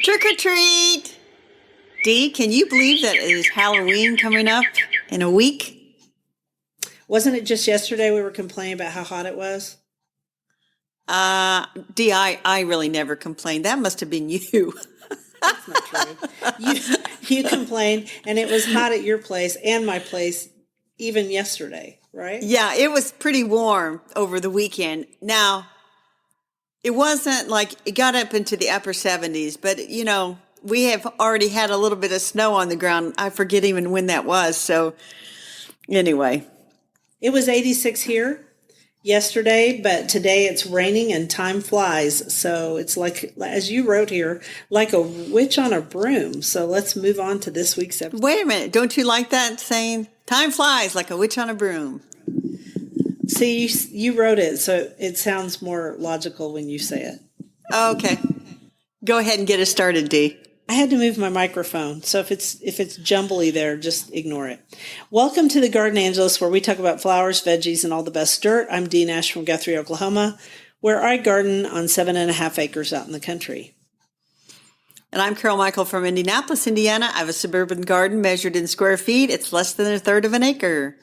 Trick or treat! Dee, can you believe that it is Halloween coming up in a week? Wasn't it just yesterday we were complaining about how hot it was? Dee, I really never complained. That must have been you. That's not true. You complained, and it was hot at your place and my place even yesterday, right? Yeah, it was pretty warm over the weekend. Now, it wasn't like it got up into the upper 70s, but we have already had a little bit of snow on the ground. I forget even when that was. So anyway. It was 86 here yesterday, but today it's raining and time flies. So it's like, as you wrote here, like a witch on a broom. So let's move on to this week's episode. Wait a minute. Don't you like that saying? Time flies like a witch on a broom. See, you wrote it, so it sounds more logical when you say it. Okay. Go ahead and get us started, Dee. I had to move my microphone, so if it's jumbly there, just ignore it. Welcome to the Garden Angelist, where we talk about flowers, veggies, and all the best dirt. I'm Dee Nash from Guthrie, Oklahoma, where I garden on 7.5 acres out in the country. And I'm Carol Michael from Indianapolis, Indiana. I have a suburban garden measured in square feet. It's less than a third of an acre.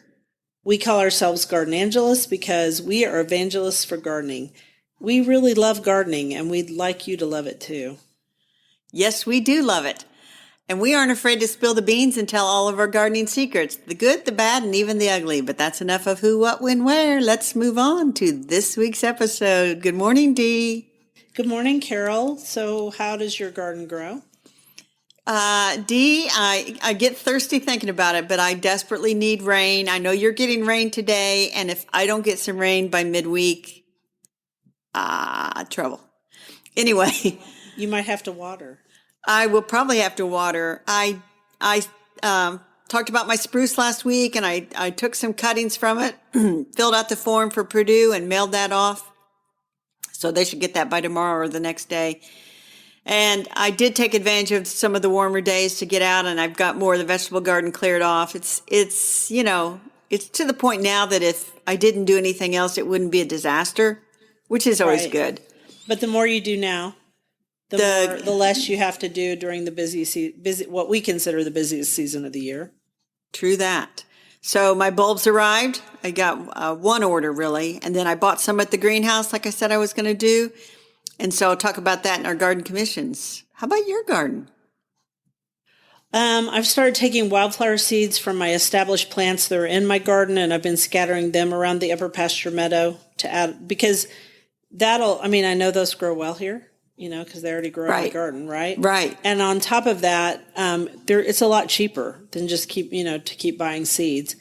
We call ourselves Garden Angelists because we are evangelists for gardening. We really love gardening, and we'd like you to love it too. Yes, we do love it. And we aren't afraid to spill the beans and tell all of our gardening secrets, the good, the bad, and even the ugly. But that's enough of who, what, when, where. Let's move on to this week's episode. Good morning, Dee. Good morning, Carol. So how does your garden grow? Dee, I get thirsty thinking about it, but I desperately need rain. I know you're getting rain today, and if I don't get some rain by midweek, trouble. Anyway. You might have to water. I will probably have to water. I talked about my spruce last week, and I took some cuttings from it, filled out the form for Purdue, and mailed that off. So they should get that by tomorrow or the next day. And I did take advantage of some of the warmer days to get out, and I've got more of the vegetable garden cleared off. It's to the point now that if I didn't do anything else, it wouldn't be a disaster, which is always good. But the more you do now, the less you have to do during the what we consider the busiest season of the year. True that. So my bulbs arrived. I got one order really, and then I bought some at the greenhouse, like I said I was going to do. And so I'll talk about that in our garden commissions. How about your garden? I've started taking wildflower seeds from my established plants that are in my garden, and I've been scattering them around the upper pasture meadow to add, because I know those grow well here, because they already grow in my garden, right? Right. And on top of that, it's a lot cheaper than just keep buying seeds.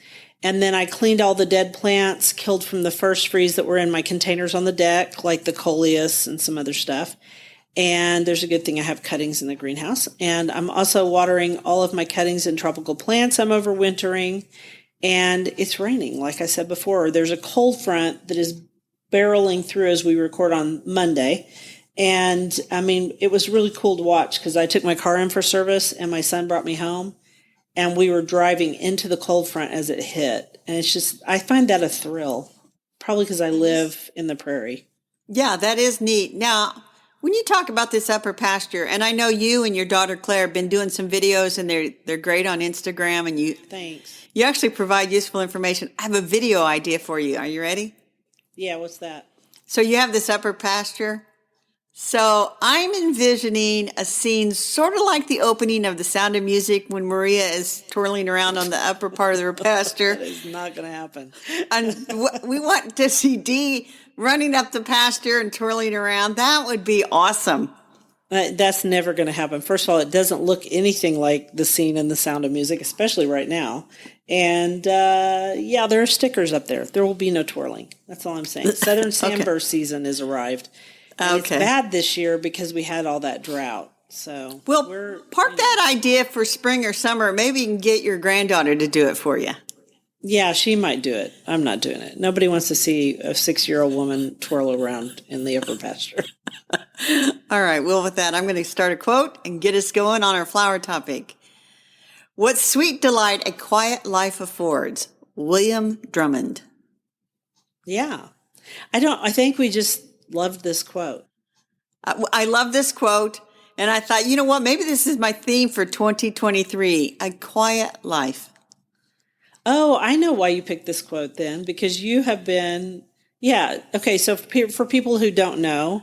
And then I cleaned all the dead plants, killed from the first freeze that were in my containers on the deck, like the coleus and some other stuff. And there's a good thing I have cuttings in the greenhouse. And I'm also watering all of my cuttings and tropical plants I'm overwintering. And it's raining, like I said before. There's a cold front that is barreling through as we record on Monday. And, it was really cool to watch because I took my car in for service and my son brought me home. And we were driving into the cold front as it hit. And it's just, I find that a thrill, probably because I live in the prairie. Yeah, that is neat. Now, when you talk about this upper pasture, and I know you and your daughter Claire have been doing some videos, and they're great on Instagram, and Thanks. You actually provide useful information. I have a video idea for you. Are you ready? Yeah, what's that? So you have this upper pasture. So I'm envisioning a scene sort of like the opening of The Sound of Music when Maria is twirling around on the upper part of her pasture. That is not going to happen. And we want to see Dee running up the pasture and twirling around. That would be awesome. That's never going to happen. First of all, it doesn't look anything like the scene in The Sound of Music, especially right now. And there are stickers up there. There will be no twirling. That's all I'm saying. Southern sandburst season has arrived. And it's bad this year because we had all that drought. So park that idea for spring or summer. Maybe you can get your granddaughter to do it for you. Yeah, she might do it. I'm not doing it. Nobody wants to see a 6-year-old woman twirl around in the upper pasture. All right. Well, with that, I'm going to start a quote and get us going on our flower topic. What sweet delight a quiet life affords. William Drummond. Yeah. I think we just loved this quote. I love this quote. And I thought, you know what? Maybe this is my theme for 2023, a quiet life. Oh, I know why you picked this quote then, because you have been, yeah. Okay. So for people who don't know,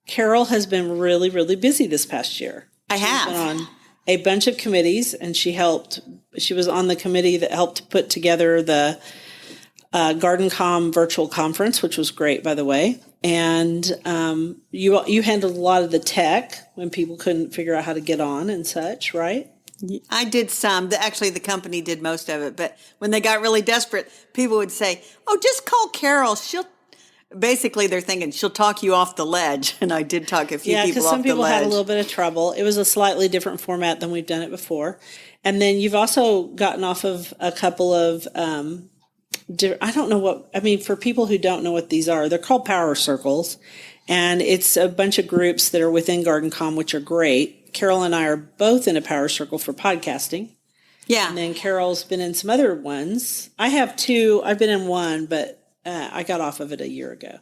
Carol has been really, really busy this past year. I have. She's been on a bunch of committees, and she was on the committee that helped put together the GardenCom virtual conference, which was great, by the way. And you handled a lot of the tech when people couldn't figure out how to get on and such, right? I did some. Actually, the company did most of it. But when they got really desperate, people would say, "Oh, just call Carol. Basically, they're thinking she'll talk you off the ledge." And I did talk a few people off the ledge. Yeah, because some people had a little bit of trouble. It was a slightly different format than we've done it before. And then you've also gotten off of a couple of, I don't know what, I mean, for people who don't know what these are, they're called power circles. And it's a bunch of groups that are within GardenCom, which are great. Carol and I are both in a power circle for podcasting. Yeah. And then Carol's been in some other ones. I have two. I've been in one, but I got off of it a year ago.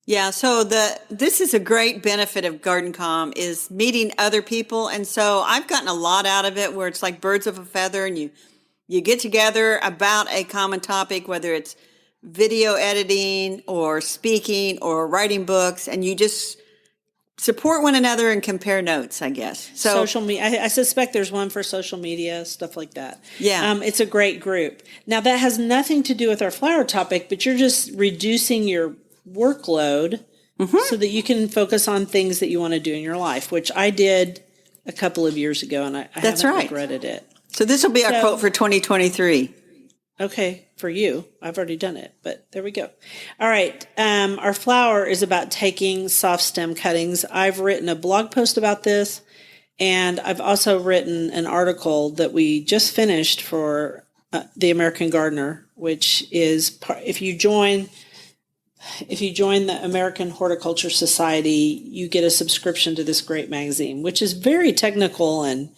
Yeah. So this is a great benefit of GardenCom is meeting other people. And so I've gotten a lot out of it where it's like birds of a feather, and you get together about a common topic, whether it's video editing or speaking or writing books, and you just support one another and compare notes, I guess. So social media. I suspect there's one for social media, stuff like that. Yeah. It's a great group. Now that has nothing to do with our flower topic, but you're just reducing your workload so that you can focus on things that you want to do in your life, which I did a couple of years ago, and I haven't regretted it. So this will be our quote for 2023. Okay, for you. I've already done it, but there we go. All right. Our flower is about taking soft stem cuttings. I've written a blog post about this, and I've also written an article that we just finished for the American Gardener, which is if you join the American Horticulture Society, you get a subscription to this great magazine, which is very technical and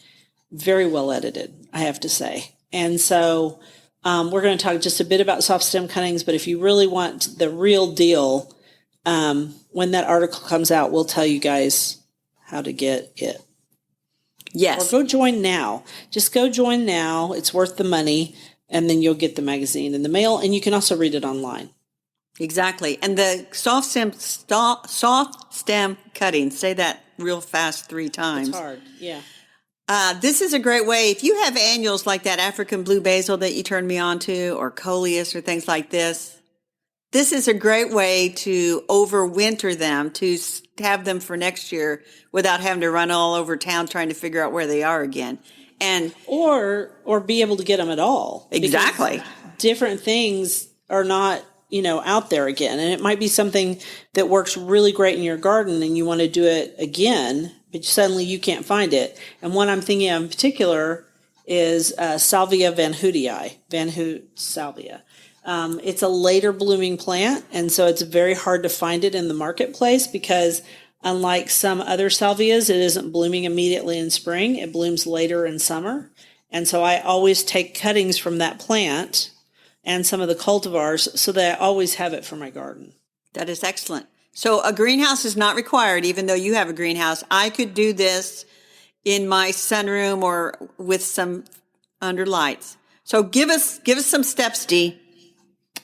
very well edited, I have to say. And so we're going to talk just a bit about soft stem cuttings, but if you really want the real deal, when that article comes out, we'll tell you guys how to get it. Yes. Or go join now. Just go join now. It's worth the money, and then you'll get the magazine in the mail, and you can also read it online. Exactly. And the soft stem cuttings, say that real fast 3 times. It's hard, yeah. This is a great way. If you have annuals like that African blue basil that you turned me on to, or coleus or things like this, this is a great way to overwinter them, to have them for next year without having to run all over town trying to figure out where they are again. And or be able to get them at all. Exactly. Different things are not, out there again. And it might be something that works really great in your garden and you want to do it again, but suddenly you can't find it. And one I'm thinking of in particular is Salvia Van Hoot salvia. It's a later blooming plant, and so it's very hard to find it in the marketplace because unlike some other salvias, it isn't blooming immediately in spring. It blooms later in summer. And so I always take cuttings from that plant and some of the cultivars so that I always have it for my garden. That is excellent. So a greenhouse is not required, even though you have a greenhouse. I could do this in my sunroom or with some under lights. So give us some steps, Dee.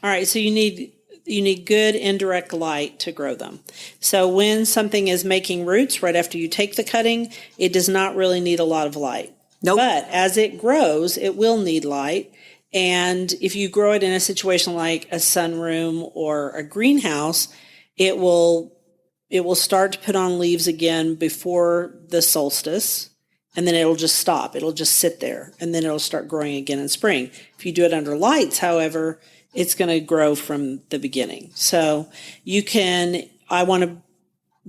All right. So you need good indirect light to grow them. So when something is making roots right after you take the cutting, it does not really need a lot of light. Nope. But as it grows, it will need light. And if you grow it in a situation like a sunroom or a greenhouse, it will start to put on leaves again before the solstice, and then it'll just stop. It'll just sit there, and then it'll start growing again in spring. If you do it under lights, however, it's going to grow from the beginning. So I want to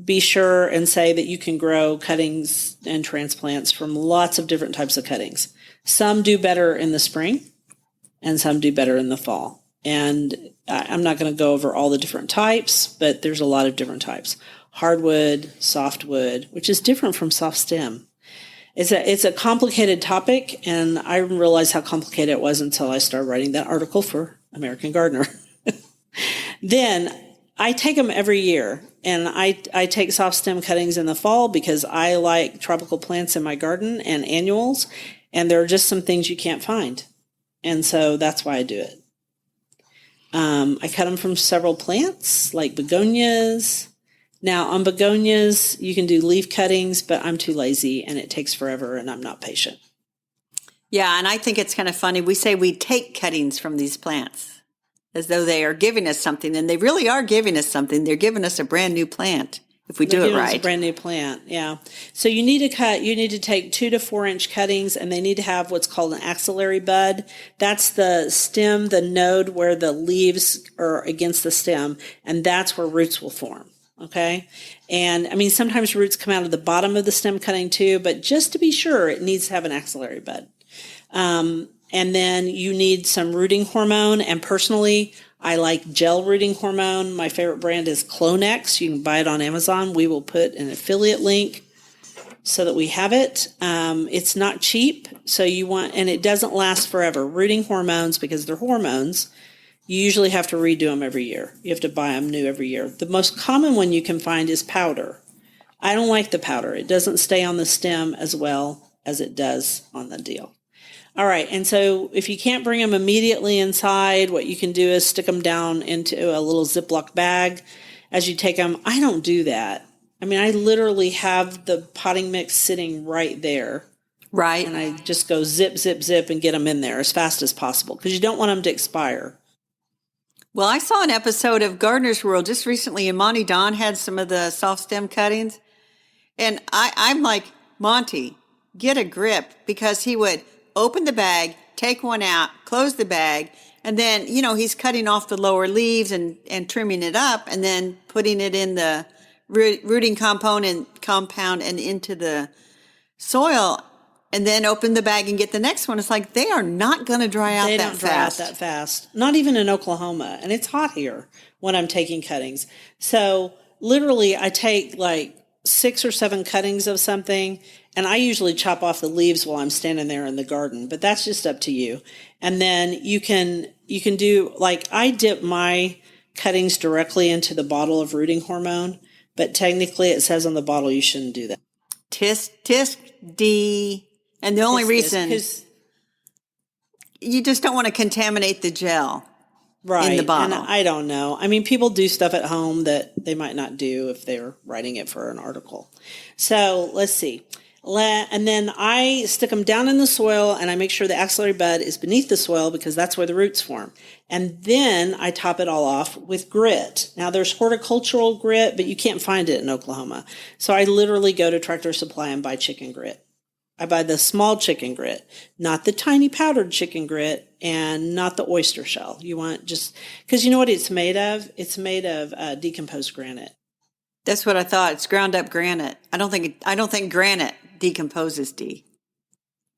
be sure and say that you can grow cuttings and transplants from lots of different types of cuttings. Some do better in the spring, and some do better in the fall. And I'm not going to go over all the different types, but there's a lot of different types. Hardwood, softwood, which is different from soft stem. It's a complicated topic, and I didn't realize how complicated it was until I started writing that article for American Gardener. Then I take them every year, and I take soft stem cuttings in the fall because I like tropical plants in my garden and annuals, and there are just some things you can't find. And so that's why I do it. I cut them from several plants, like begonias. Now, on begonias, you can do leaf cuttings, but I'm too lazy, and it takes forever, and I'm not patient. Yeah, and I think it's kind of funny. We say we take cuttings from these plants as though they are giving us something, and they really are giving us something. They're giving us a brand new plant if we do it right. It's a brand new plant, yeah. So you need to take 2 to 4 inch cuttings, and they need to have what's called an axillary bud. That's the stem, the node where the leaves are against the stem, and that's where roots will form. Okay. And I mean, sometimes roots come out of the bottom of the stem cutting too, but just to be sure, it needs to have an axillary bud. And then you need some rooting hormone. And personally, I like gel rooting hormone. My favorite brand is Clonex. You can buy it on Amazon. We will put an affiliate link so that we have it. It's not cheap. So and it doesn't last forever. Rooting hormones, because they're hormones, you usually have to redo them every year. You have to buy them new every year. The most common one you can find is powder. I don't like the powder. It doesn't stay on the stem as well as it does on the deal. All right, and so if you can't bring them immediately inside, what you can do is stick them down into a little Ziploc bag as you take them. I don't do that. I mean, I literally have the potting mix sitting right there. Right. And I just go zip, zip, zip and get them in there as fast as possible because you don't want them to expire. Well, I saw an episode of Gardener's World just recently, and Monty Don had some of the soft stem cuttings. And I'm like, Monty, get a grip, because he would open the bag, take one out, close the bag, and then, he's cutting off the lower leaves and trimming it up and then putting it in the rooting compound and into the soil, and then open the bag and get the next one. It's like they are not going to dry out that fast. They don't dry out that fast. Not even in Oklahoma. And it's hot here when I'm taking cuttings. So literally I take like 6 or 7 cuttings of something, and I usually chop off the leaves while I'm standing there in the garden, but that's just up to you. And then you can do, like, I dip my cuttings directly into the bottle of rooting hormone, but technically it says on the bottle you shouldn't do that. Tisk, Dee. And the only reason you just don't want to contaminate the gel in the bottle. And I don't know. I mean, people do stuff at home that they might not do if they're writing it for an article. So let's see. And then I stick them down in the soil, and I make sure the axillary bud is beneath the soil because that's where the roots form. And then I top it all off with grit. Now, there's horticultural grit, but you can't find it in Oklahoma. So I literally go to Tractor Supply and buy chicken grit. I buy the small chicken grit, not the tiny powdered chicken grit, and not the oyster shell. You want just, because you know what it's made of? It's made of decomposed granite. That's what I thought. It's ground up granite. I don't think granite decomposes, Dee.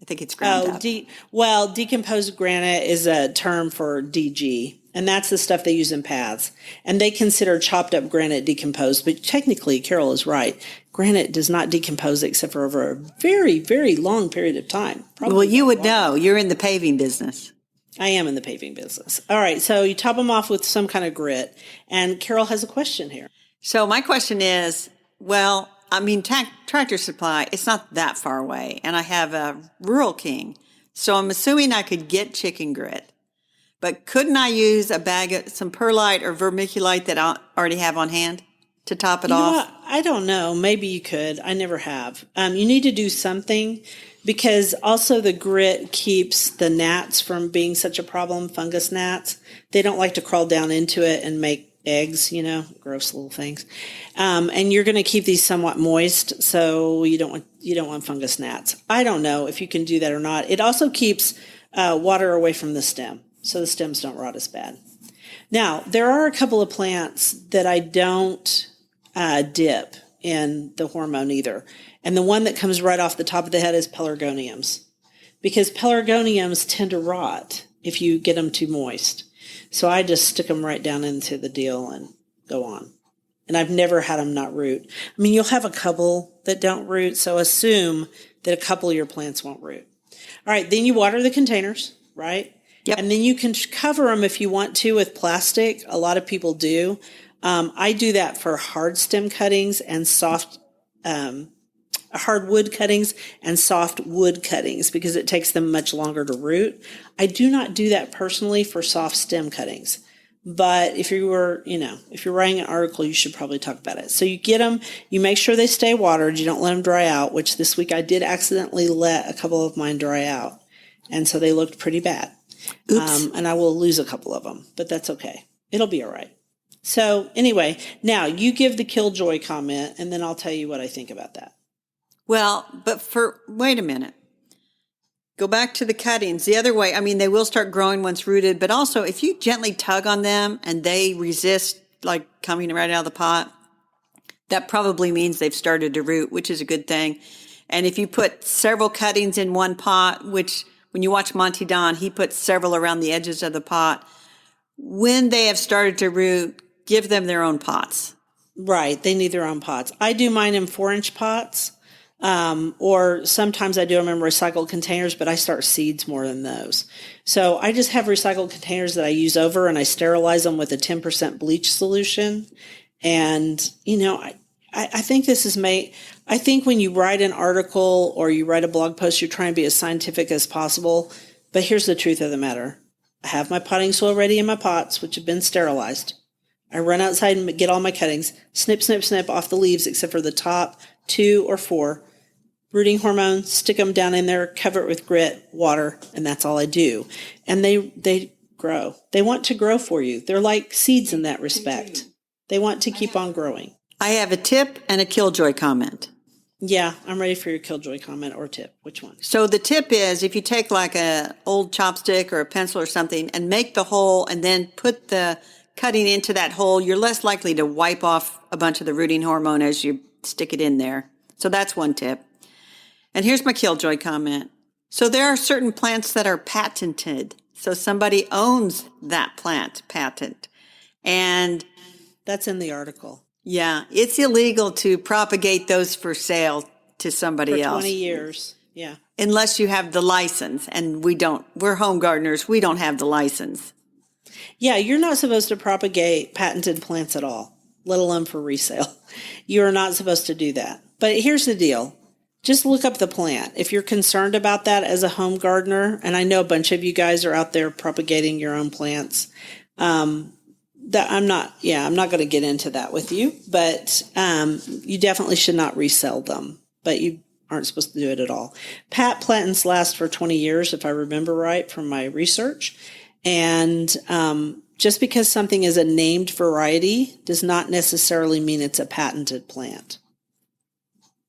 I think it's ground up. Decomposed granite is a term for DG, and that's the stuff they use in paths. And they consider chopped up granite decomposed, but technically, Carol is right. Granite does not decompose except for over a very, very long period of time. Well, you would know. You're in the paving business. I am in the paving business. All right, so you top them off with some kind of grit. And Carol has a question here. So my question is, well, I mean, Tractor Supply, it's not that far away, and I have a Rural King, so I'm assuming I could get chicken grit. But couldn't I use a bag of some perlite or vermiculite that I already have on hand to top it off? I don't know. Maybe you could. I never have. You need to do something, because also the grit keeps the gnats from being such a problem, fungus gnats. They don't like to crawl down into it and make eggs, gross little things. And you're going to keep these somewhat moist, so you don't want fungus gnats. I don't know if you can do that or not. It also keeps water away from the stem, so the stems don't rot as bad. Now, there are a couple of plants that I don't dip in the hormone either. And the one that comes right off the top of the head is pelargoniums, because pelargoniums tend to rot if you get them too moist. So I just stick them right down into the deal and go on. And I've never had them not root. I mean, you'll have a couple that don't root, so assume that a couple of your plants won't root. All right, then you water the containers, right? Yep. And then you can cover them if you want to with plastic. A lot of people do. I do that for hard stem cuttings and soft hardwood cuttings and soft wood cuttings because it takes them much longer to root. I do not do that personally for soft stem cuttings. But if you were, if you're writing an article, you should probably talk about it. So you get them, you make sure they stay watered. You don't let them dry out, which this week I did accidentally let a couple of mine dry out. And so they looked pretty bad. Oops. And I will lose a couple of them, but that's okay. It'll be all right. So anyway, now you give the killjoy comment and then I'll tell you what I think about that. Well, but wait a minute. Go back to the cuttings. The other way, I mean, they will start growing once rooted, but also if you gently tug on them and they resist like coming right out of the pot, that probably means they've started to root, which is a good thing. And if you put several cuttings in one pot, which when you watch Monty Don, he puts several around the edges of the pot, when they have started to root, give them their own pots. Right. They need their own pots. I do mine in 4-inch pots. Or sometimes I do them in recycled containers, but I start seeds more than those. So I just have recycled containers that I use over and I sterilize them with a 10% bleach solution. And, I think this is I think when you write an article or you write a blog post, you're trying to be as scientific as possible. But here's the truth of the matter. I have my potting soil ready in my pots, which have been sterilized. I run outside and get all my cuttings, snip, snip, snip off the leaves except for the top 2 or 4. Rooting hormone, stick them down in there, cover it with grit, water, and that's all I do. And they grow. They want to grow for you. They're like seeds in that respect. They want to keep on growing. I have a tip and a killjoy comment. Yeah, I'm ready for your killjoy comment or tip. Which one? So the tip is if you take like a old chopstick or a pencil or something and make the hole and then put the cutting into that hole, you're less likely to wipe off a bunch of the rooting hormone as you stick it in there. So that's one tip. And here's my killjoy comment. So there are certain plants that are patented. So somebody owns that plant patent. And that's in the article. Yeah, it's illegal to propagate those for sale to somebody else. For 20 years. Yeah. Unless you have the license. And we're home gardeners. We don't have the license. Yeah, you're not supposed to propagate patented plants at all, let alone for resale. You're not supposed to do that. But here's the deal. Just look up the plant. If you're concerned about that as a home gardener, and I know a bunch of you guys are out there propagating your own plants, that I'm not going to get into that with you, but you definitely should not resell them, but you aren't supposed to do it at all. Plantings last for 20 years, if I remember right from my research. And just because something is a named variety does not necessarily mean it's a patented plant.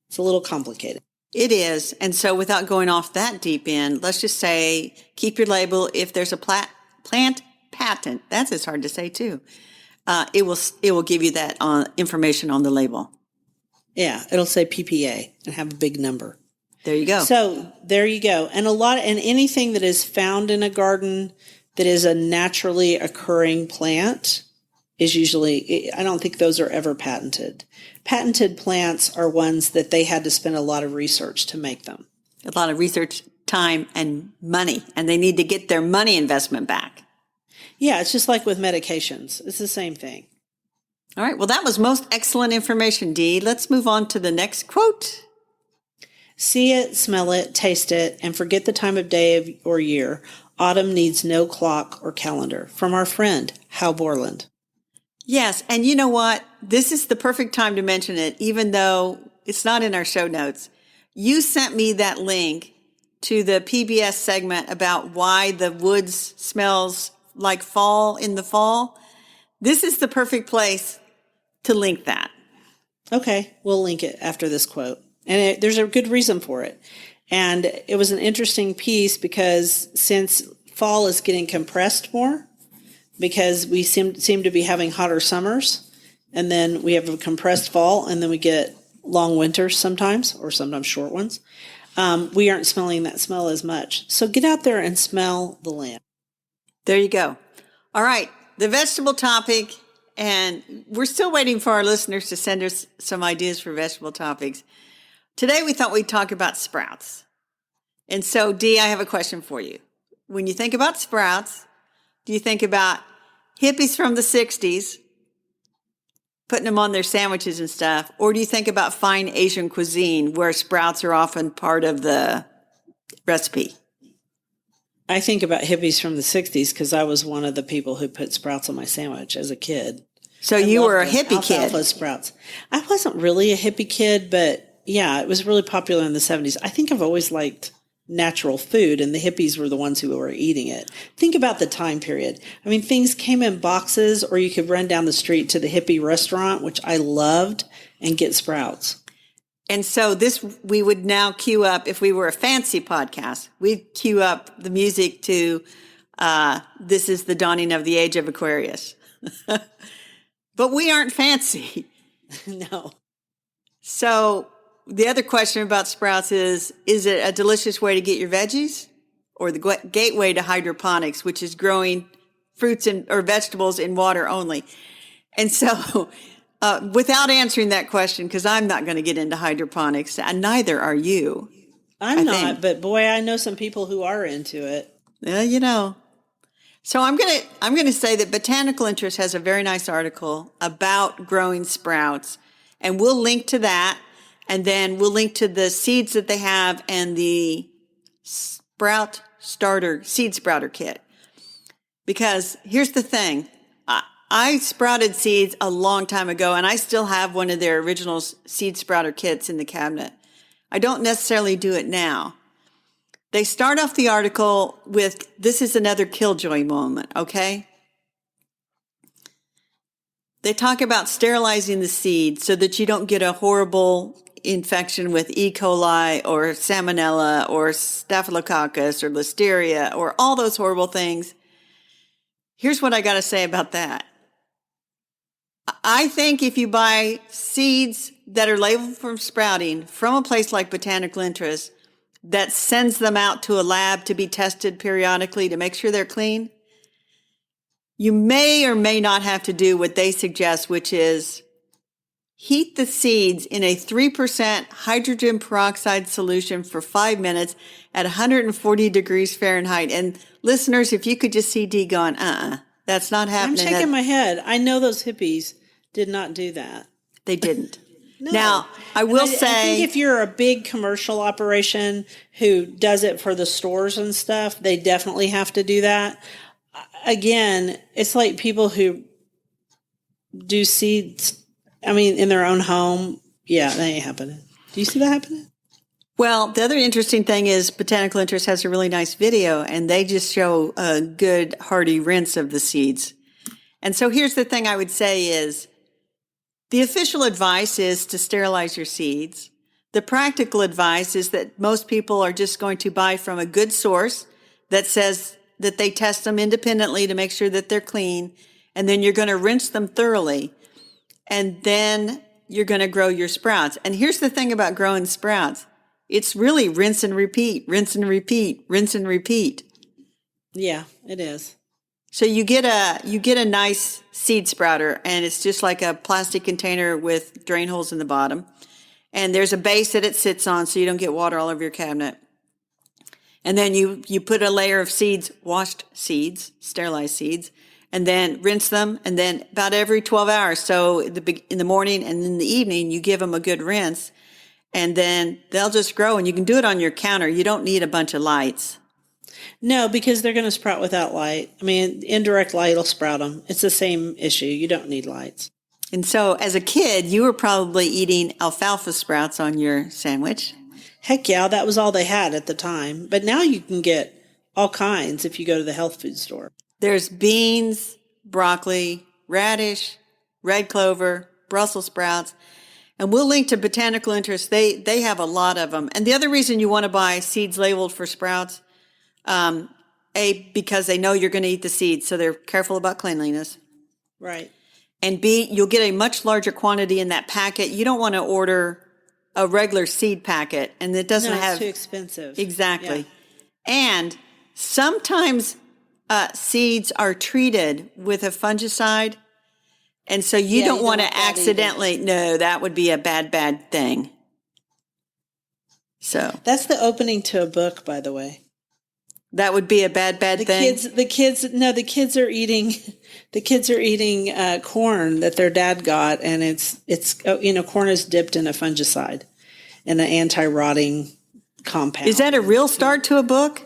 It's a little complicated. It is. And so without going off that deep end, let's just say keep your label. If there's a plant patent, that's as hard to say too. It will give you that information on the label. Yeah, it'll say PPA and have a big number. There you go. So there you go. And anything that is found in a garden that is a naturally occurring plant is usually, I don't think those are ever patented. Patented plants are ones that they had to spend a lot of research to make them. A lot of research, time, and money, and they need to get their money investment back. Yeah, it's just like with medications. It's the same thing. All right. Well, that was most excellent information, Dee. Let's move on to the next quote. See it, smell it, taste it, and forget the time of day or year. Autumn needs no clock or calendar. From our friend, Hal Borland. Yes, and you know what? This is the perfect time to mention it, even though it's not in our show notes. You sent me that link to the PBS segment about why the woods smells like fall in the fall. This is the perfect place to link that. Okay, we'll link it after this quote. And there's a good reason for it. And it was an interesting piece because since fall is getting compressed more, because we seem to be having hotter summers, and then we have a compressed fall, and then we get long winters sometimes, or sometimes short ones, we aren't smelling that smell as much. So get out there and smell the land. There you go. All right, the vegetable topic, and we're still waiting for our listeners to send us some ideas for vegetable topics. Today we thought we'd talk about sprouts. And so, Dee, I have a question for you. When you think about sprouts, do you think about hippies from the 60s, putting them on their sandwiches and stuff? Or do you think about fine Asian cuisine where sprouts are often part of the recipe? I think about hippies from the 60s because I was one of the people who put sprouts on my sandwich as a kid. So I you were a loved them. hippie kid. Alfalfa sprouts. I wasn't really a hippie kid, but yeah, it was really popular in the 70s. I think I've always liked natural food, and the hippies were the ones who were eating it. Think about the time period. I mean, things came in boxes, or you could run down the street to the hippie restaurant, which I loved, and get sprouts. And so we would now cue up, if we were a fancy podcast, we'd cue up the music to This is the Dawning of the Age of Aquarius. But we aren't fancy. No. So the other question about sprouts is it a delicious way to get your veggies, or the gateway to hydroponics, which is growing fruits or vegetables in water only? And so without answering that question, because I'm not going to get into hydroponics, and neither are you. I'm not, but boy, I know some people who are into it. Yeah, So I'm gonna say that Botanical Interest has a very nice article about growing sprouts, and we'll link to that, and then we'll link to the seeds that they have and the seed sprouter kit. Because here's the thing, I sprouted seeds a long time ago, and I still have one of their original seed sprouter kits in the cabinet. I don't necessarily do it now. They start off the article with, this is another killjoy moment, okay? They talk about sterilizing the seed so that you don't get a horrible infection with E. coli or salmonella or staphylococcus or listeria or all those horrible things. Here's what I got to say about that. I think if you buy seeds that are labeled for sprouting from a place like Botanical Interest, that sends them out to a lab to be tested periodically to make sure they're clean, you may or may not have to do what they suggest, which is heat the seeds in a 3% hydrogen peroxide solution for 5 minutes at 140 degrees Fahrenheit. And listeners, if you could just see Dee going, that's not happening. I'm shaking my head. I know those hippies did not do that. They didn't. No. Now, I will say, I think if you're a big commercial operation who does it for the stores and stuff, they definitely have to do that. Again, it's like people who do seeds, in their own home. Yeah, that ain't happening. Do you see that happening? well, the other interesting thing is Botanical Interest has a really nice video, and they just show a good hearty rinse of the seeds. And so here's the thing I would say is, the official advice is to sterilize your seeds. The practical advice is that most people are just going to buy from a good source that says that they test them independently to make sure that they're clean. And then you're going to rinse them thoroughly. And then you're going to grow your sprouts. And here's the thing about growing sprouts. It's really rinse and repeat, rinse and repeat, rinse and repeat. Yeah, it is. So you get a nice seed sprouter, and it's just like a plastic container with drain holes in the bottom. And there's a base that it sits on so you don't get water all over your cabinet. And then you put a layer of seeds, washed seeds, sterilized seeds, and then rinse them. And then about every 12 hours, so in the morning and in the evening, you give them a good rinse. And then they'll just grow, and you can do it on your counter. You don't need a bunch of lights. No, because they're going to sprout without light. Indirect light will sprout them. It's the same issue. You don't need lights. And so as a kid, you were probably eating alfalfa sprouts on your sandwich. Heck yeah, that was all they had at the time. But now you can get all kinds if you go to the health food store. There's beans, broccoli, radish, red clover, Brussels sprouts. And we'll link to Botanical Interest. They have a lot of them. And the other reason you want to buy seeds labeled for sprouts, A, because they know you're going to eat the seeds, so they're careful about cleanliness. Right. And B, you'll get a much larger quantity in that packet. You don't want to order a regular seed packet, and it doesn't have... it's too expensive. Exactly. Yeah. And sometimes seeds are treated with a fungicide, and so you don't want to accidentally... No, that would be a bad thing. So that's the opening to a book, by the way. That would be a bad thing. The kids are eating. The kids are eating corn that their dad got, and it's corn is dipped in a fungicide, in an anti-rotting compound. Is that a real start to a book?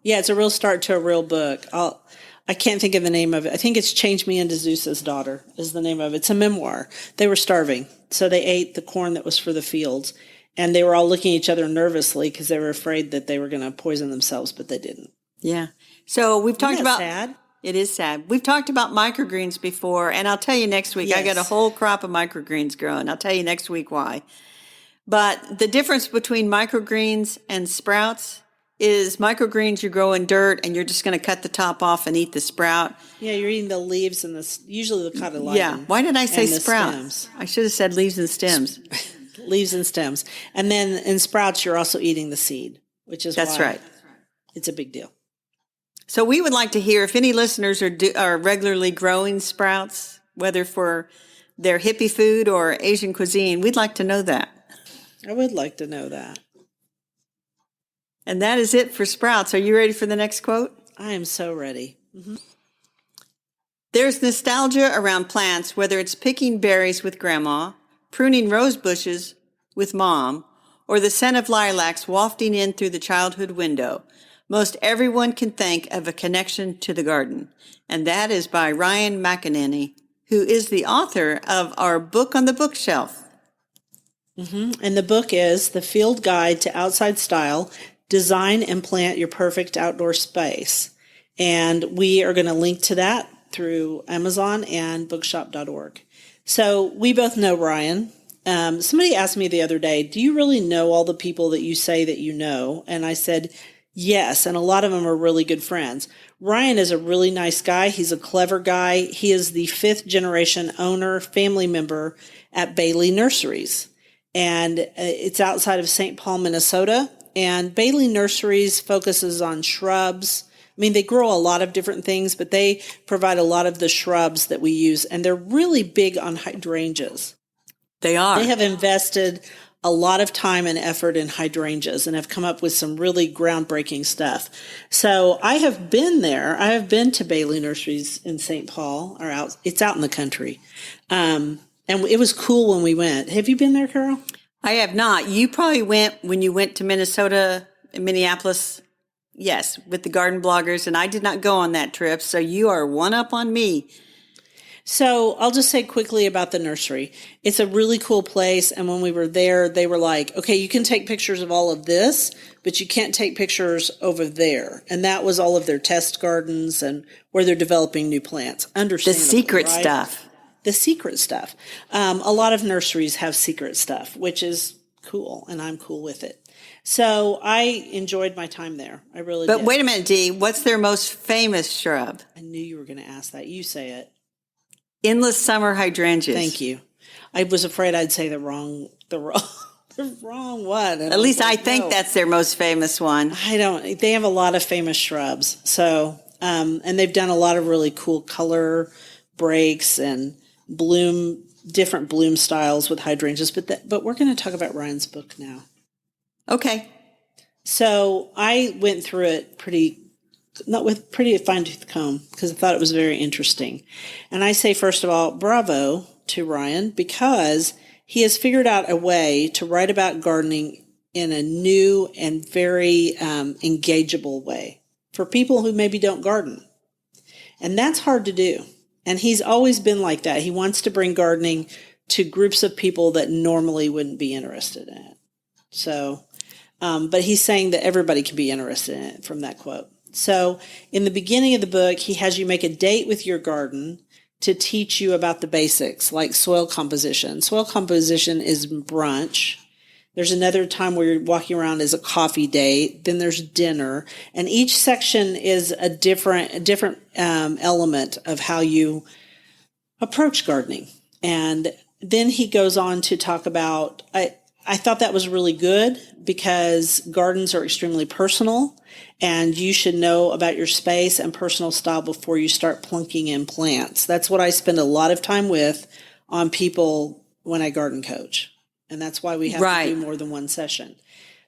Yeah, it's a real start to a real book. I can't think of the name of it. I think it's "Change Me into Zeus's Daughter" is the name of it. It's a memoir. They were starving, so they ate the corn that was for the fields, and they were all looking at each other nervously because they were afraid that they were going to poison themselves, but they didn't. Yeah. So we've talked about. Sad? It is sad. We've talked about microgreens before, and I'll tell you next week. Yes. I got a whole crop of microgreens growing. I'll tell you next week why. But the difference between microgreens and sprouts is microgreens you grow in dirt, and you're just going to cut the top off and eat the sprout. Yeah, you're eating the leaves and usually the cotyledon. Yeah. Why did I say sprout? Stems. I should have said leaves and stems. Leaves and stems. And then in sprouts, you're also eating the seed, which is That's why right. It's a big deal. So we would like to hear if any listeners are regularly growing sprouts, whether for their hippie food or Asian cuisine. We'd like to know that. I would like to know that. And that is it for sprouts. Are you ready for the next quote? I am so ready. Mm-hmm. There's nostalgia around plants, whether it's picking berries with grandma, pruning rose bushes with mom, or the scent of lilacs wafting in through the childhood window. Most everyone can think of a connection to the garden. And that is by Ryan McEnany, who is the author of our book on the bookshelf. Mm-hmm. And the book is The Field Guide to Outside Style, Design and Plant Your Perfect Outdoor Space. And we are going to link to that through Amazon and bookshop.org. So we both know Ryan. Somebody asked me the other day, do you really know all the people that you say that you know? And I said, yes, and a lot of them are really good friends. Ryan is a really nice guy. He's a clever guy. He is the 5th generation owner, family member at Bailey Nurseries. And it's outside of St. Paul, Minnesota. And Bailey Nurseries focuses on shrubs. I mean, they grow a lot of different things, but they provide a lot of the shrubs that we use. And they're really big on hydrangeas. They are. They have invested a lot of time and effort in hydrangeas and have come up with some really groundbreaking stuff. So I have been there. I have been to Bailey Nurseries in St. Paul, it's out in the country. And it was cool when we went. Have you been there, Carol? I have not. You probably went when you went to Minnesota, Minneapolis. Yes, with the garden bloggers. And I did not go on that trip. So you are one up on me. So I'll just say quickly about the nursery. It's a really cool place. And when we were there, they were like, okay, you can take pictures of all of this, but you can't take pictures over there. And that was all of their test gardens and where they're developing new plants. Understandable, the secret right? stuff. The secret stuff. A lot of nurseries have secret stuff, which is cool. And I'm cool with it. So I enjoyed my time there. I really did. But wait a minute, Dee. What's their most famous shrub? I knew you were going to ask that. You say it. Endless summer hydrangeas. Thank you. I was afraid I'd say the wrong one. At least I think that's their most famous one. I don't. They have a lot of famous shrubs. So, and they've done a lot of really cool color breaks and different bloom styles with hydrangeas. But we're going to talk about Ryan's book now. Okay. So I went through it not with pretty fine-tooth comb because I thought it was very interesting. And I say, first of all, bravo to Ryan because he has figured out a way to write about gardening in a new and very engageable way for people who maybe don't garden. And that's hard to do. And he's always been like that. He wants to bring gardening to groups of people that normally wouldn't be interested in it. So, but he's saying that everybody can be interested in it from that quote. So in the beginning of the book, he has you make a date with your garden to teach you about the basics, like soil composition. Soil composition is brunch. There's another time where you're walking around as a coffee date. Then there's dinner. And each section is a different element of how you approach gardening. And then he goes on to talk about, I thought that was really good because gardens are extremely personal and you should know about your space and personal style before you start plunking in plants. That's what I spend a lot of time with on people when I garden coach. And that's why we have to do more than one session.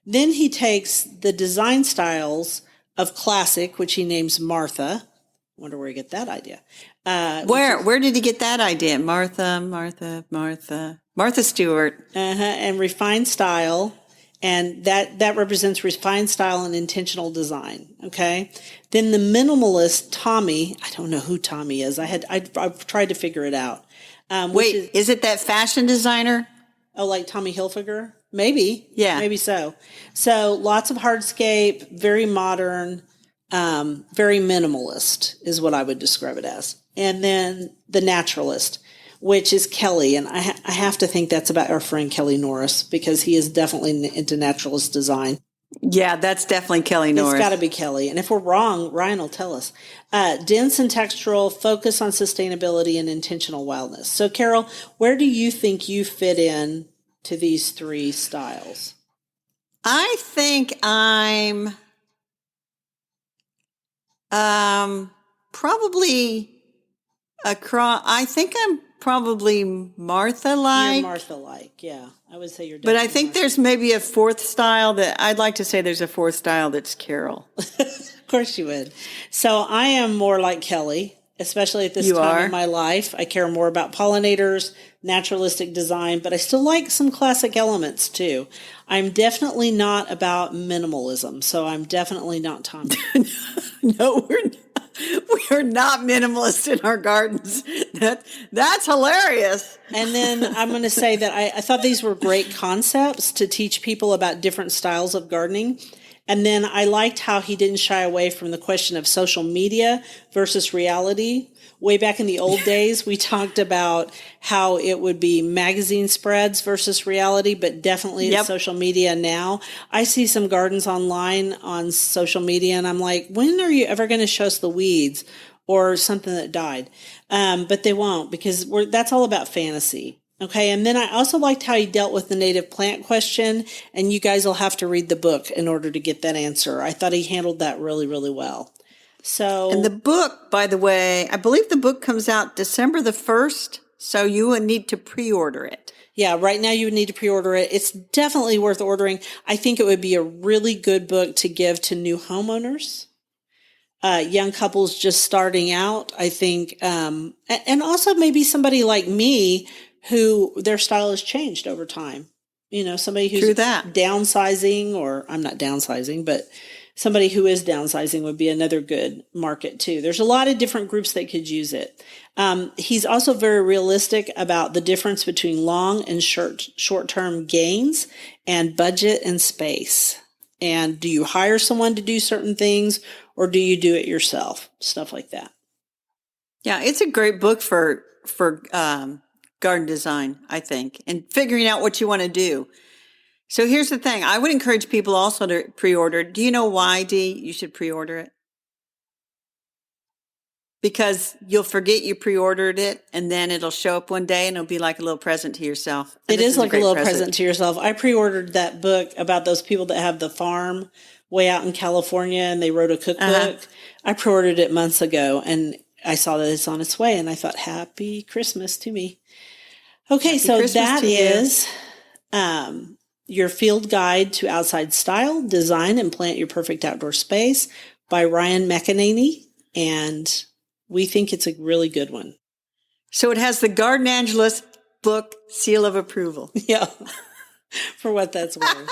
Then he takes the design styles of classic, which he names Martha. Wonder where he get that idea. Where did he get that idea? Martha Stewart. And refined style. And that represents refined style and intentional design. Okay. Then the minimalist, Tommy, I don't know who Tommy is. I've tried to figure it out. Wait, is it that fashion designer? Oh, like Tommy Hilfiger? Maybe. Yeah. Maybe so. So lots of hardscape, very modern, very minimalist is what I would describe it as. And then the naturalist, which is Kelly. And I have to think that's about our friend Kelly Norris, because he is definitely into naturalist design. Yeah, that's definitely Kelly Norris. It's got to be Kelly. And if we're wrong, Ryan will tell us. Dense and textural, focus on sustainability and intentional wildness. So, Carol, where do you think you fit in to these three styles? I think I'm probably I think I'm probably Martha-like. You're Martha-like, yeah. I would say you're But definitely I think Martha. there's maybe a fourth style that I'd like to say there's a fourth style that's Carol. Of course you would. So I am more like Kelly, especially at this time in my life. I care more about pollinators, naturalistic design, but I still like some classic elements too. I'm definitely not about minimalism, so I'm definitely not Tommy. No, we're not minimalist in our gardens. That's hilarious. And then I'm going to say that I thought these were great concepts to teach people about different styles of gardening. And then I liked how he didn't shy away from the question of social media versus reality. Way back in the old days, we talked about how it would be magazine spreads versus reality, but definitely it's social media now. I see some gardens online on social media, and I'm like, when are you ever going to show us the weeds or something that died? But they won't, because that's all about fantasy. Okay, and then I also liked how he dealt with the native plant question, and you guys will have to read the book in order to get that answer. I thought he handled that really, really well. So, and the book, by the way, I believe the book comes out December the 1st, so you would need to pre-order it. Yeah, right now you would need to pre-order it. It's definitely worth ordering. I think it would be a really good book to give to new homeowners, young couples just starting out, I think, and also maybe somebody like me who their style has changed over time. You know, somebody who's downsizing, or I'm not downsizing, but somebody who is downsizing would be another good market too. There's a lot of different groups that could use it. He's also very realistic about the difference between long and short-term gains and budget and space. And do you hire someone to do certain things, or do you do it yourself? Stuff like that. Yeah, it's a great book for garden design, I think, and figuring out what you want to do. So here's the thing. I would encourage people also to pre-order. Do you know why, Dee, you should pre-order it? Because you'll forget you pre-ordered it, and then it'll show up one day, and it'll be like a little present to yourself. It is like a little present to yourself. I pre-ordered that book about those people that have the farm way out in California, and they wrote a cookbook. I pre-ordered it months ago, and I saw that it's on its way, and I thought, Happy Christmas to me. Okay, so that is your field guide to outside style, design, and plant your perfect outdoor space by Ryan McEnany. And we think it's a really good one. So it has the Garden Angelist book seal of approval. Yeah, for what that's worth.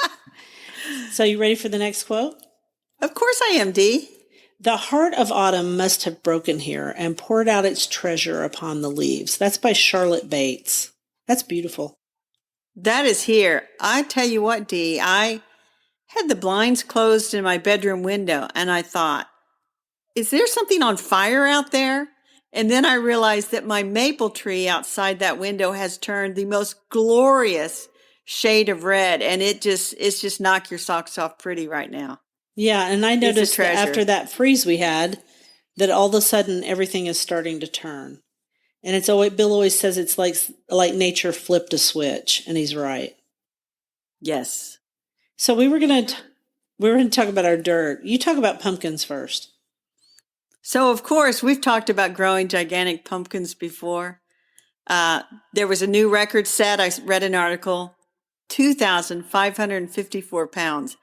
So you ready for the next quote? Of course I am, Dee. The heart of autumn must have broken here and poured out its treasure upon the leaves. That's by Charlotte Bates. That's beautiful. That is here. I tell you what, Dee, I had the blinds closed in my bedroom window, and I thought, is there something on fire out there? And then I realized that my maple tree outside that window has turned the most glorious shade of red, and it's just knock your socks off pretty right now. Yeah, and I noticed that after that freeze we had, that all of a sudden everything is starting to turn. And it's always, Bill always says it's like nature flipped a switch, and he's right. Yes. So we were going to talk about our dirt. You talk about pumpkins first. So of course we've talked about growing gigantic pumpkins before. There was a new record set. I read an article, 2,554 pounds.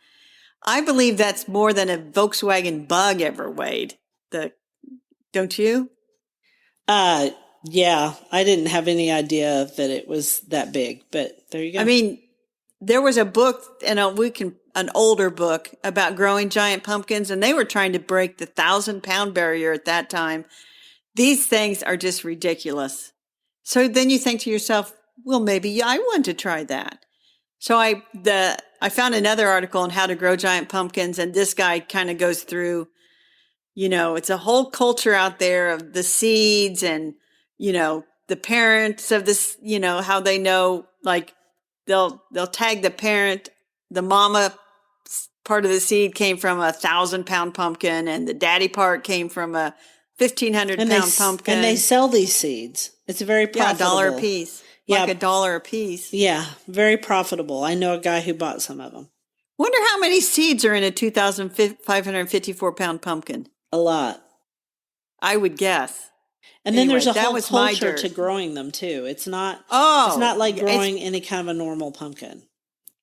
I believe that's more than a Volkswagen Bug ever weighed. The Don't you? Uh, yeah, I didn't have any idea that it was that big, but there you I go. mean, there was a book, and an older book about growing giant pumpkins, and they were trying to break the 1,000-pound barrier at that time. These things are just ridiculous. So then you think to yourself, well, maybe I want to try that. So I found another article on how to grow giant pumpkins, and this guy kind of goes through, it's a whole culture out there of the seeds and, the parents of this, how they know, like they'll tag the parent, the mama part of the seed came from 1,000-pound pumpkin, and the daddy part came from a 1,500 pound pumpkin. And they sell these seeds. It's very profitable. Yeah, $1 a piece. Yeah. Like $1 a piece. Yeah, very profitable. I know a guy who bought some of them. Wonder how many seeds are in a 2,554 pound pumpkin. A lot. I would guess. And Anyway, then there's a that whole was my culture dirt. to growing them too. It's not like yeah, growing any kind of a normal pumpkin.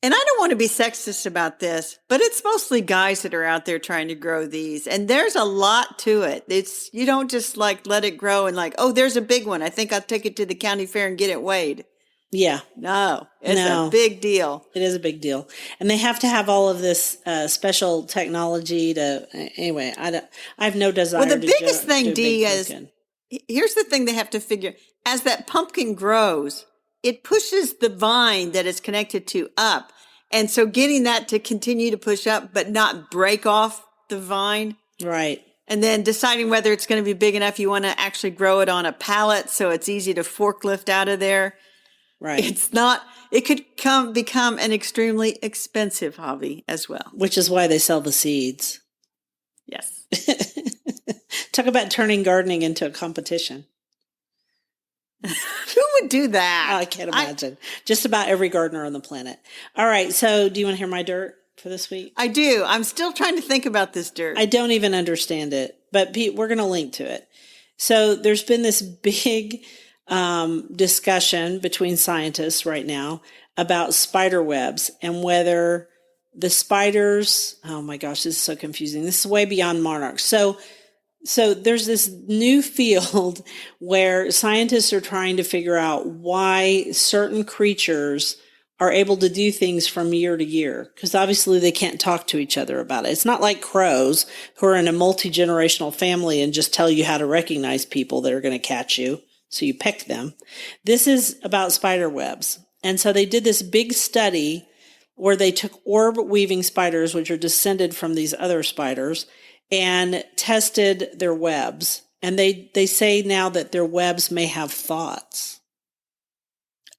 And I don't want to be sexist about this, but it's mostly guys that are out there trying to grow these. And there's a lot to it. You don't just like let it grow and like, oh, there's a big one. I think I'll take it to the county fair and get it weighed. Yeah. No, it's a big deal. It is a big deal. And they have to have all of this special technology anyway, I have no desire Well, the to biggest do thing, a big Dee, is pumpkin. here's the thing they have to figure. As that pumpkin grows, it pushes the vine that it's connected to up. And so getting that to continue to push up, but not break off the vine. Right. And then deciding whether it's going to be big enough, you want to actually grow it on a pallet so it's easy to forklift out of there. Right. It could become an extremely expensive hobby as well. Which is why they sell the seeds. Yes. Talk about turning gardening into a competition. Who would do that? I can't imagine. Just about every gardener on the planet. All right. So do you want to hear my dirt for this week? I do. I'm still trying to think about this dirt. I don't even understand it, but Pete, we're going to link to it. So there's been this big discussion between scientists right now about spider webs and whether the spiders, oh my gosh, this is so confusing. This is way beyond monarchs. So there's this new field where scientists are trying to figure out why certain creatures are able to do things from year to year, because obviously they can't talk to each other about it. It's not like crows who are in a multi-generational family and just tell you how to recognize people that are going to catch you, so you pick them. This is about spider webs. And so they did this big study where they took orb weaving spiders, which are descended from these other spiders, and tested their webs. And they say now that their webs may have thoughts.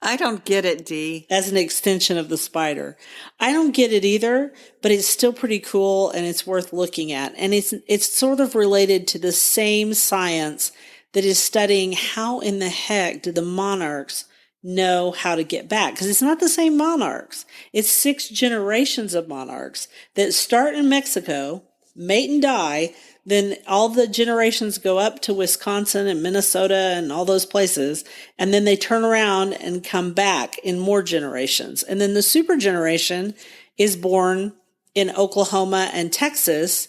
I don't get it, Dee. As an extension of the spider. I don't get it either, but it's still pretty cool and it's worth looking at. And it's sort of related to the same science that is studying how in the heck do the monarchs know how to get back? Because it's not the same monarchs. It's 6 generations of monarchs that start in Mexico, mate and die, then all the generations go up to Wisconsin and Minnesota and all those places, and then they turn around and come back in more generations. And then the super generation is born in Oklahoma and Texas,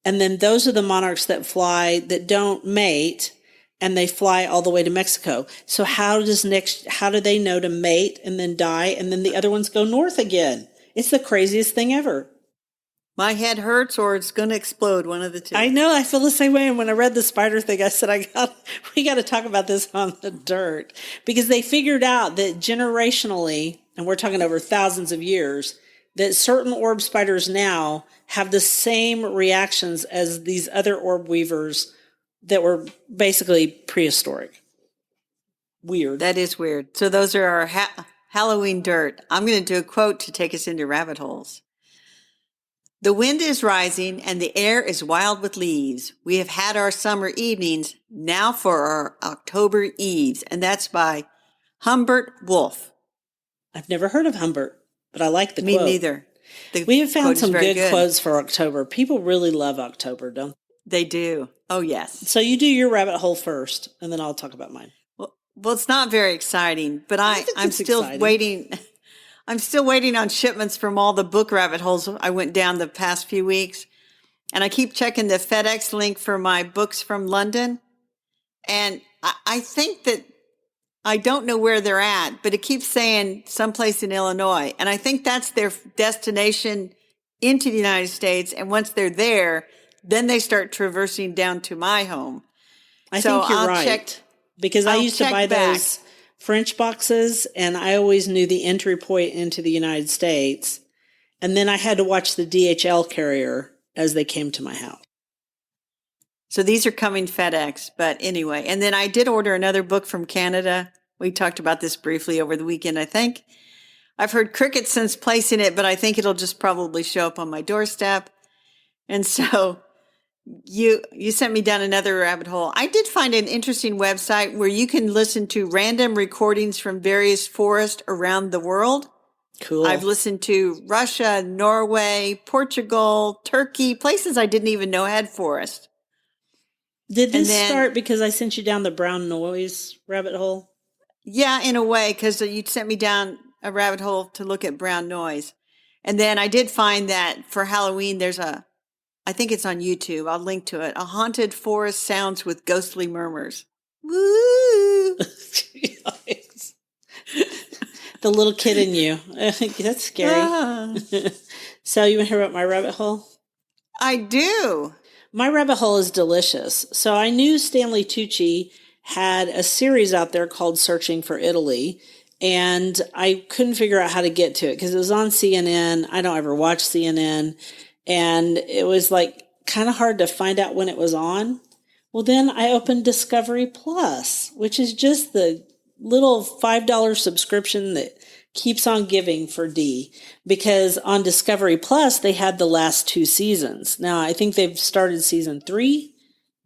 and then those are the monarchs that fly, that don't mate, and they fly all the way to Mexico. So how do they know to mate and then die, and then the other ones go north again? It's the craziest thing ever. My head hurts or it's going to explode, one of the two. I know. I feel the same way. And when I read the spider thing, I said, we got to talk about this on the dirt, because they figured out that generationally, and we're talking over thousands of years, that certain orb spiders now have the same reactions as these other orb weavers that were basically prehistoric. Weird. That is weird. So those are our Halloween dirt. I'm going to do a quote to take us into rabbit holes. The wind is rising and the air is wild with leaves. We have had our summer evenings, now for our October eves. And that's by Humbert Wolf. I've never heard of Humbert, but I like the Me quote. neither. We have found some good quotes for October. People really love October, don't they? They do. Oh, yes. So you do your rabbit hole first, and then I'll talk about mine. Well, it's not very exciting, but I'm still exciting. waiting. I'm still waiting on shipments from all the book rabbit holes I went down the past few weeks. And I keep checking the FedEx link for my books from London. And I think that I don't know where they're at, but it keeps saying someplace in Illinois. And I think that's their destination into the United States. And once they're there, then they start traversing down to my home. I So think you're I'll right. check- Because I I'll used to check buy back. those French boxes, and I always knew the entry point into the United States. And then I had to watch the DHL carrier as they came to my house. So these are coming FedEx, but anyway. And then I did order another book from Canada. We talked about this briefly over the weekend, I think. I've heard crickets since placing it, but I think it'll just probably show up on my doorstep. And so you sent me down another rabbit hole. I did find an interesting website where you can listen to random recordings from various forests around the world. Cool. I've listened to Russia, Norway, Portugal, Turkey, places I didn't even know had forest. Did this and then- start because I sent you down the brown noise rabbit hole? Yeah, in a way, because you sent me down a rabbit hole to look at brown noise. And then I did find that for Halloween, I think it's on YouTube. I'll link to it. A haunted forest sounds with ghostly murmurs. Woo! Yikes. The little kid in you. That's scary. Ah, So you want to hear about my rabbit hole? I do. My rabbit hole is delicious. So I knew Stanley Tucci had a series out there called Searching for Italy, and I couldn't figure out how to get to it because it was on CNN. I don't ever watch CNN, and it was like kind of hard to find out when it was on. Well, then I opened Discovery Plus, which is just the little $5 subscription that keeps on giving for Dee, because on Discovery Plus, they had the last 2 seasons. Now, I think they've started season 3,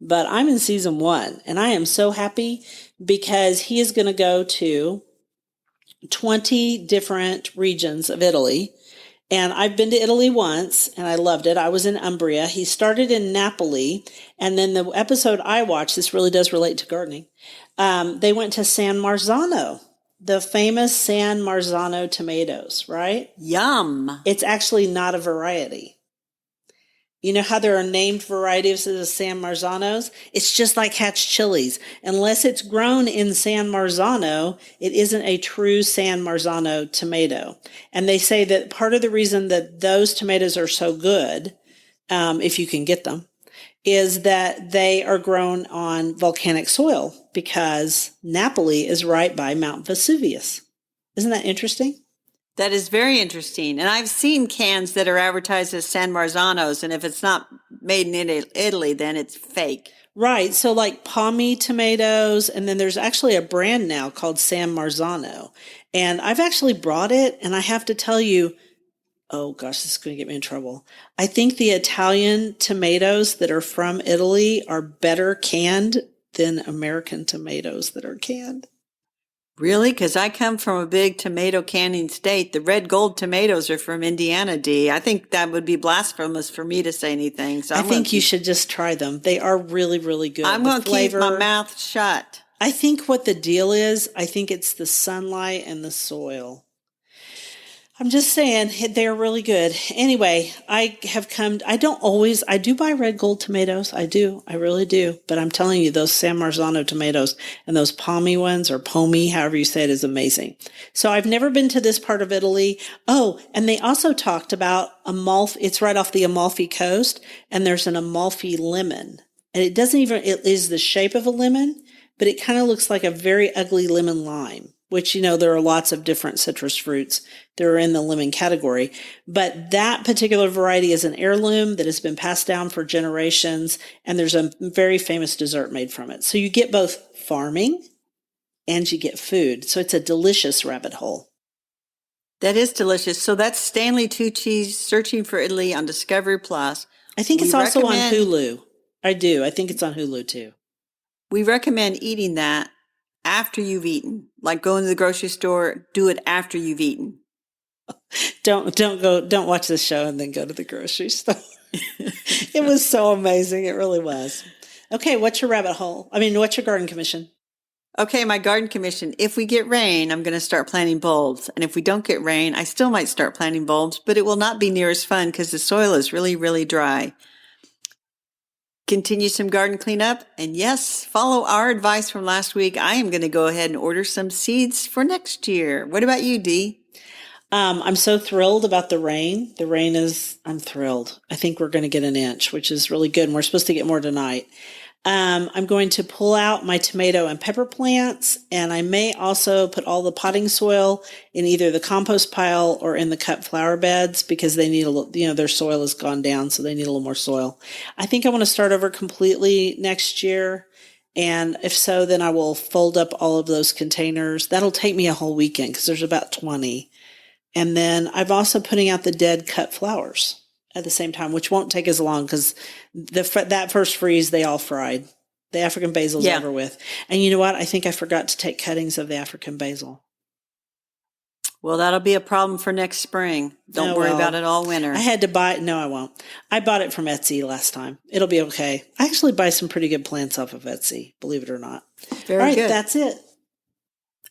but I'm in season 1, and I am so happy because he is going to go to 20 different regions of Italy. And I've been to Italy once, and I loved it. I was in Umbria. He started in Napoli, and then the episode I watched, this really does relate to gardening, they went to San Marzano, the famous San Marzano tomatoes, right? Yum. It's actually not a variety. You know how there are named varieties of the San Marzanos? It's just like Hatch chilies. Unless it's grown in San Marzano, it isn't a true San Marzano tomato. And they say that part of the reason that those tomatoes are so good, if you can get them, is that they are grown on volcanic soil because Napoli is right by Mount Vesuvius. Isn't that interesting? That is very interesting. And I've seen cans that are advertised as San Marzanos, and if it's not made in Italy, then it's fake. Right. So like palmy tomatoes, and then there's actually a brand now called San Marzano. And I've actually brought it, and I have to tell you, oh gosh, this is going to get me in trouble. I think the Italian tomatoes that are from Italy are better canned than American tomatoes that are canned. Really? Because I come from a big tomato canning state. The red gold tomatoes are from Indiana, Dee. I think that would be blasphemous for me to say anything. So I think you should just try them. They are really, really good. I'm going to keep my mouth shut. I think what the deal is, I think it's the sunlight and the soil. I'm just saying, they're really good. Anyway, I do buy red gold tomatoes. I really do. But I'm telling you, those San Marzano tomatoes and those palmy ones, or pomi, however you say it, is amazing. So I've never been to this part of Italy. Oh, and they also talked about Amalfi. It's right off the Amalfi coast, and there's an Amalfi lemon. And it is the shape of a lemon, but it kind of looks like a very ugly lemon lime, which, there are lots of different citrus fruits that are in the lemon category. But that particular variety is an heirloom that has been passed down for generations, and there's a very famous dessert made from it. So you get both farming and you get food. So it's a delicious rabbit hole. That is delicious. So that's Stanley Tucci's Searching for Italy on Discovery Plus. I think it's also on Hulu. I do. I think it's on Hulu too. We recommend eating that after you've eaten. Like going to the grocery store, do it after you've eaten. Don't watch this show and then go to the grocery store. It was so amazing. It really was. Okay, what's your rabbit hole? What's your garden commission? Okay, my garden commission. If we get rain, I'm going to start planting bulbs. And if we don't get rain, I still might start planting bulbs, but it will not be near as fun because the soil is really, really dry. Continue some garden cleanup. And yes, follow our advice from last week. I am going to go ahead and order some seeds for next year. What about you, Dee? I'm so thrilled about the rain. I'm thrilled. I think we're going to get an inch, which is really good. And we're supposed to get more tonight. I'm going to pull out my tomato and pepper plants, and I may also put all the potting soil in either the compost pile or in the cut flower beds because they need a little, their soil has gone down, so they need a little more soil. I think I want to start over completely next year. And if so, then I will fold up all of those containers. That'll take me a whole weekend because there's about 20. And then I'm also putting out the dead cut flowers at the same time, which won't take as long because that first freeze, they all fried. The African basil's over with. And you know what? I think I forgot to take cuttings of the African basil. Well, that'll be a problem for next spring. Don't worry about it all winter. I had to buy, no, I won't. I bought it from Etsy last time. It'll be okay. I actually buy some pretty good plants off of Etsy, believe it or not. Very good. That's it.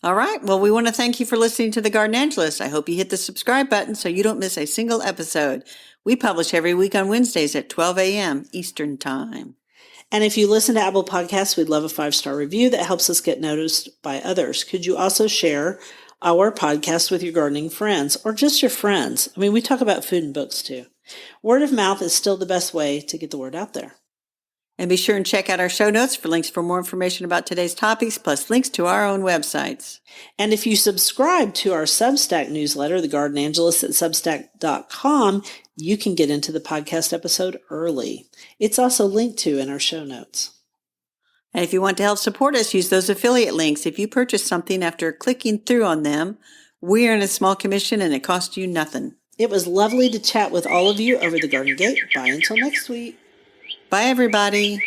All right. Well, we want to thank you for listening to The Garden Angelist. I hope you hit the subscribe button so you don't miss a single episode. We publish every week on Wednesdays at 12 a.m. Eastern Time. And if you listen to Apple Podcasts, we'd love a 5-star review that helps us get noticed by others. Could you also share our podcast with your gardening friends or just your friends? I mean, we talk about food and books too. Word of mouth is still the best way to get the word out there. And be sure and check out our show notes for links for more information about today's topics, plus links to our own websites. And if you subscribe to our Substack newsletter, The Garden Angelist at Substack.com, you can get into the podcast episode early. It's also linked to in our show notes. And if you want to help support us, use those affiliate links. If you purchase something after clicking through on them, we earn a small commission and it costs you nothing. It was lovely to chat with all of you over the Garden Gate. Bye until next week. Bye, everybody.